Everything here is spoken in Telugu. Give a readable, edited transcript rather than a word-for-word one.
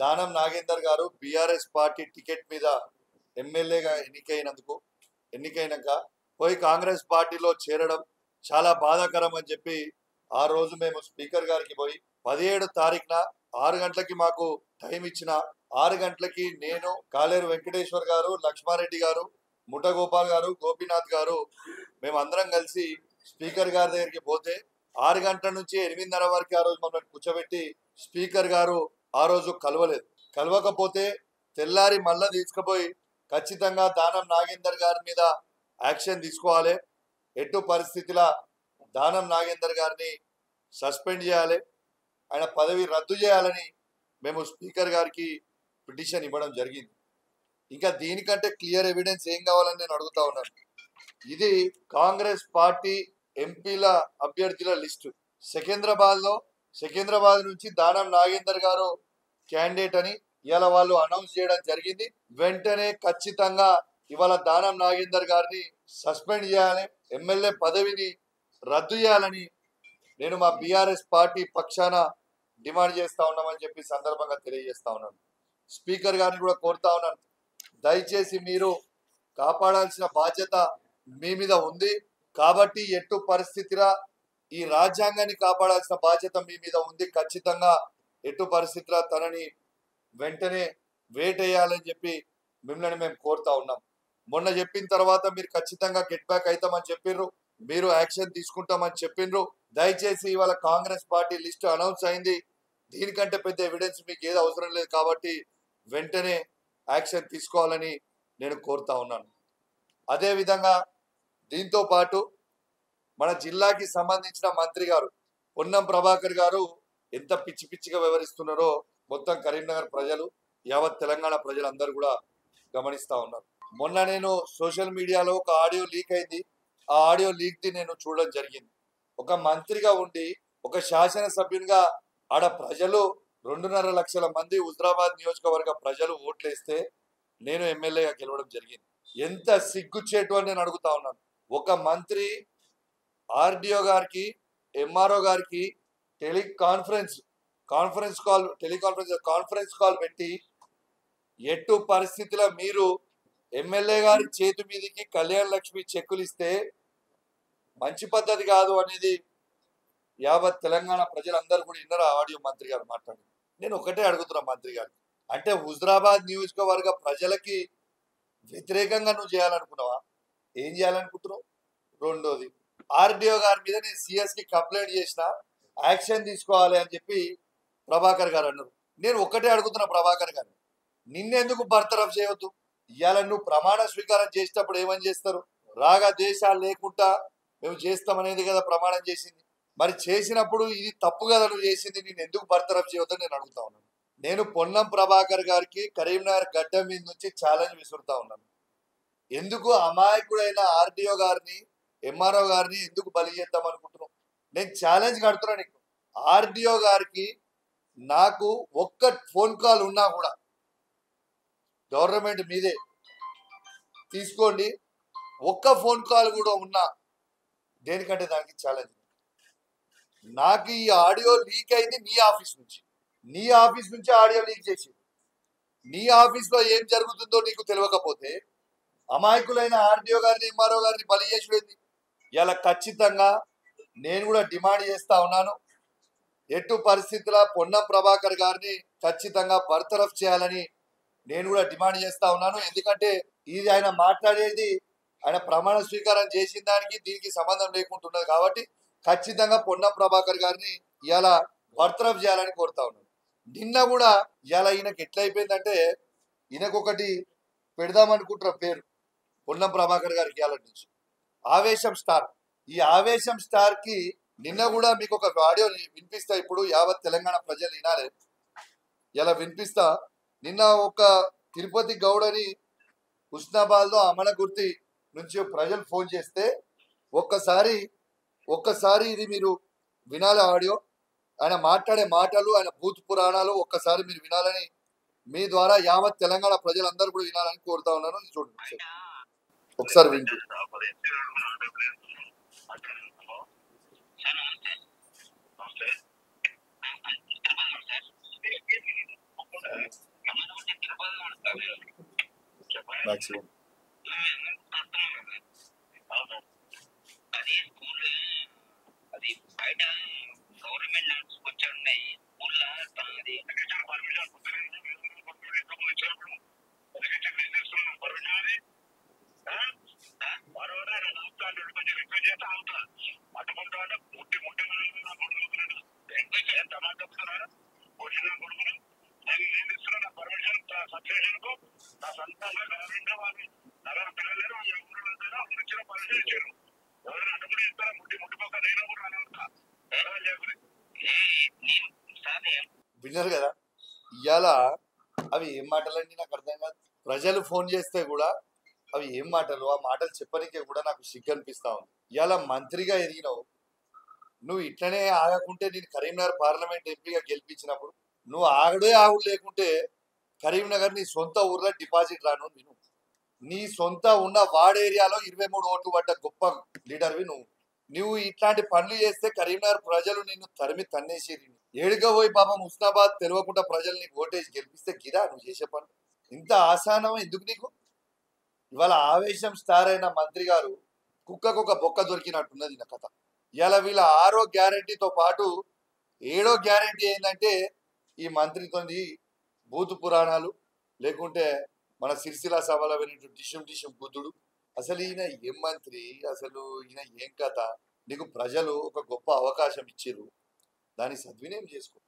దానం నాగేందర్ గారు బీఆర్ఎస్ పార్టీ టికెట్ మీద ఎమ్మెల్యేగా ఎన్నికైనాక పోయి కాంగ్రెస్ పార్టీలో చేరడం చాలా బాధాకరం అని చెప్పి ఆ రోజు మేము స్పీకర్ గారికి పోయి 17 తారీఖున 6 గంటలకి మాకు టైం ఇచ్చిన 6 గంటలకి నేను కాలేరు వెంకటేశ్వర్ గారు, లక్ష్మారెడ్డి గారు, ముఠగోపాల్ గారు, గోపీనాథ్ గారు మేమందరం కలిసి స్పీకర్ గారి దగ్గరికి పోతే 6 గంటల నుంచి 8:30 వరకు ఆ రోజు మమ్మల్ని కూర్చోబెట్టి స్పీకర్ గారు ఆ రోజు కలవకపోతే తెల్లారి మళ్ళా తీసుకుపోయి ఖచ్చితంగా దానం నాగేందర్ గారి మీద యాక్షన్ తీసుకోవాలి, ఎటు పరిస్థితిలో దానం నాగేందర్ గారిని సస్పెండ్ చేయాలి, ఆయన పదవి రద్దు చేయాలని మేము స్పీకర్ గారికి పిటిషన్ ఇవ్వడం జరిగింది. ఇంకా దీనికంటే క్లియర్ ఎవిడెన్స్ ఏం కావాలని నేను అడుగుతా ఉన్నాను. ఇది కాంగ్రెస్ పార్టీ ఎంపీల అభ్యర్థుల లిస్టు. సికింద్రాబాద్ నుంచి దానం నాగేందర్ గారు క్యాండిడేట్ అని ఇవాళ వాళ్ళు అనౌన్స్ చేయడం జరిగింది. వెంటనే ఖచ్చితంగా ఇవాళ దానం నాగేందర్ గారిని సస్పెండ్ చేయాలి, ఎమ్మెల్యే పదవిని రద్దు చేయాలని నేను మా బీఆర్ఎస్ పార్టీ పక్షాన డిమాండ్ చేస్తా ఉన్నామని చెప్పి సందర్భంగా తెలియజేస్తా ఉన్నాను. స్పీకర్ గారిని కూడా కోరుతా ఉన్నాను, దయచేసి మీరు కాపాడాల్సిన బాధ్యత మీ మీద ఉంది కాబట్టి ఎట్టు పరిస్థితిలో ఈ రాజ్యాంగాన్ని కాపాడాల్సిన బాధ్యత మీ మీద ఉంది. ఖచ్చితంగా ఎట్టు పరిస్థితిలో తనని వెంటనే వేటేయాలని చెప్పి మిమ్మల్ని మేము కోరుతా ఉన్నాం. మొన్న చెప్పిన తర్వాత మీరు ఖచ్చితంగా గెట్ బ్యాక్ అవుతామని చెప్పిర్రు, మీరు యాక్షన్ తీసుకుంటామని చెప్పిండ్రు. దయచేసి ఇవాళ కాంగ్రెస్ పార్టీ లిస్టు అనౌన్స్ అయింది, దీనికంటే పెద్ద ఎవిడెన్స్ మీకు ఏది అవసరం లేదు కాబట్టి వెంటనే యాక్షన్ తీసుకోవాలని నేను కోరుతా ఉన్నాను. అదేవిధంగా దీంతో పాటు మన జిల్లాకి సంబంధించిన మంత్రి గారు పొన్నం ప్రభాకర్ గారు ఎంత పిచ్చి పిచ్చిగా వ్యవహరిస్తున్నారో మొత్తం కరీంనగర్ ప్రజలు, యావత్ తెలంగాణ ప్రజలందరూ కూడా గమనిస్తూ ఉన్నారు. మొన్న నేను సోషల్ మీడియాలో ఒక ఆడియో లీక్ అయింది, ఆ ఆడియో లీక్ది నేను చూడడం జరిగింది. ఒక మంత్రిగా ఉండి ఒక శాసనసభ్యునిగా ఆడ ప్రజలు 2.5 లక్షల మంది హుజరాబాద్ నియోజకవర్గ ప్రజలు ఓట్లేస్తే నేను ఎమ్మెల్యేగా గెలవడం జరిగింది. ఎంత సిగ్గుచేటు అని నేను అడుగుతా ఉన్నాను. ఒక మంత్రి ఆర్డీఓ గారికి, ఎంఆర్ఓ గారికి కాన్ఫరెన్స్ కాల్ పెట్టి ఎట్టు పరిస్థితిలో మీరు ఎమ్మెల్యే గారి చేతి మీదకి కళ్యాణ లక్ష్మి చెక్కులు ఇస్తే మంచి పద్ధతి కాదు అనేది యావత్ తెలంగాణ ప్రజలందరూ కూడా విన్నారు. ఆడియో మంత్రి గారు మాట్లాడింది. నేను ఒకటే అడుగుతున్నా మంత్రి గారు, అంటే హుజరాబాద్ నియోజకవర్గ ప్రజలకి వ్యతిరేకంగా నువ్వు చేయాలనుకున్నావా? ఏం చేయాలనుకుంటున్నావు? రెండోది, ఆర్డీఓ గారి మీద నేను సిఎస్కి కంప్లైంట్ చేసిన, యాక్షన్ తీసుకోవాలి అని చెప్పి ప్రభాకర్ గారు అన్నారు. నేను ఒకటే అడుగుతున్నా ప్రభాకర్ గారు, నిన్నెందుకు బర్తరఫ్ చేయవద్దు? ఇవాళ నువ్వు ప్రమాణ స్వీకారం చేసేటప్పుడు ఏమని చేస్తారు? రాగా దేశాలు లేకుండా మేము చేస్తామనేది కదా ప్రమాణం చేసింది. మరి చేసినప్పుడు ఇది తప్పు కదా నువ్వు చేసింది, నేను ఎందుకు బర్తరఫ్ చేయవద్దని నేను అడుగుతా ఉన్నాను. నేను పొన్నం ప్రభాకర్ గారికి కరీంనగర్ గడ్డ మీద నుంచి ఛాలెంజ్ విసురుతా ఉన్నాను. ఎందుకు అమాయకుడైన ఆర్డీఓ గారిని, ఎంఆర్ఓ గారిని ఎందుకు బలి చేద్దాం అనుకుంటున్నావు? నేను ఛాలెంజ్ కడుతున్నా నీకు. ఆర్డీఓ గారికి నాకు ఒక్క ఫోన్ కాల్ ఉన్నా కూడా గవర్నమెంట్ మీదే తీసుకోండి, ఒక్క ఫోన్ కాల్ కూడా ఉన్నా దేనికంటే దానికి ఛాలెంజ్. నాకు ఈ ఆడియో లీక్ అయింది నీ ఆఫీస్ నుంచి ఆడియో లీక్ చేసి, నీ ఆఫీస్లో ఏం జరుగుతుందో నీకు తెలియకపోతే అమాయకులైన ఆర్డీఓ గారిని, ఎంఆర్ఓ గారిని బలి చేసేది. ఇలా ఖచ్చితంగా నేను కూడా డిమాండ్ చేస్తా ఉన్నాను, ఎటు పరిస్థితుల పొన్నం ప్రభాకర్ గారిని ఖచ్చితంగా బర్తరఫ్ చేయాలని నేను కూడా డిమాండ్ చేస్తా ఉన్నాను. ఎందుకంటే ఇది ఆయన మాట్లాడేది ఆయన ప్రమాణ స్వీకారం చేసిన దానికి దీనికి సంబంధం లేకుంటున్నది కాబట్టి ఖచ్చితంగా పొన్నం ప్రభాకర్ గారిని ఇలా బర్తరఫ్ చేయాలని కోరుతా ఉన్నాను. నిన్న కూడా ఇలా ఈయనకి ఎట్లయిపోయిందంటే, ఈయనకు ఒకటి పెడదామనుకుంటున్న పేరు పొన్నం ప్రభాకర్ గారికి ఇవాళ నుంచి ఆవేశం స్టార్. ఈ ఆవేశం స్టార్ కి నిన్న కూడా మీకు ఒక ఆడియో వినిపిస్తా, ఇప్పుడు యావత్ తెలంగాణ ప్రజలు వినాలి, ఇలా వినిపిస్తా. నిన్న ఒక తిరుపతి గౌడని హుస్నాబాద్ లో అమనగుర్తి నుంచి ప్రజలు ఫోన్ చేస్తే ఒక్కసారి ఇది మీరు వినాలి ఆడియో. ఆయన మాట్లాడే మాటలు, ఆయన భూత్ పురాణాలు ఒక్కసారి మీరు వినాలని, మీ ద్వారా యావత్ తెలంగాణ ప్రజలందరూ కూడా వినాలని కోరుతా ఉన్నాను. చూడండి ఒకసారి వింటూ. మాక్సిమం అది బయట గవర్నమెంట్ కొంచెం ఉన్నాయి ఊళ్ళో అది విన్నారు కదా ఇవాళ అవి ఏం మాటలండి నాకు అర్థం కాదు. ప్రజలు ఫోన్ చేస్తే కూడా అవి ఏం మాటలు, ఆ మాటలు చెప్పనికే కూడా నాకు సిగ్గు అనిపిస్తా ఉంది. ఇవాళ మంత్రిగా ఎదిగినావు, నువ్వు ఇట్లనే ఆగకుంటే నేను కరీంనగర్ పార్లమెంట్ ఎంపీగా గెలిపించినప్పుడు నువ్వు ఆగుడు లేకుంటే కరీంనగర్ నీ సొంత ఊర్లో డిపాజిట్ రాను నేను. నీ సొంత ఉన్న వార్డ్ ఏరియాలో 23 ఓట్లు పడ్డ గొప్ప లీడర్వి నువ్వు. నువ్వు ఇట్లాంటి పనులు చేస్తే కరీంనగర్ ప్రజలు నిన్ను తరిమి తన్నేసేది. ఏడుగా పోయి పాపం హుస్నాబాద్ తెలియకుండా ప్రజలు నీకు ఓటేసి గెలిపిస్తే గిరా నువ్వు చేసే పనులు. ఇంత ఆసానం ఎందుకు నీకు? ఇవాళ ఆవేశం స్టార్ అయిన మంత్రి గారు కుక్కకు ఒక బొక్క దొరికినట్టున్నది నా కథ. ఇవాళ వీళ్ళ 6వ గ్యారంటీతో పాటు 7వ గ్యారంటీ ఏంటంటే ఈ మంత్రితోని భూతు పురాణాలు, లేకుంటే మన సిరిసిల్ల సభలో వినేటువంటి టిష్యం బుద్ధుడు. అసలు ఈయన ఏం మంత్రి, అసలు ఈయన ఏం కథ? నీకు ప్రజలు ఒక గొప్ప అవకాశం ఇచ్చిర్రు, దాన్ని సద్వినియోగం చేసుకో.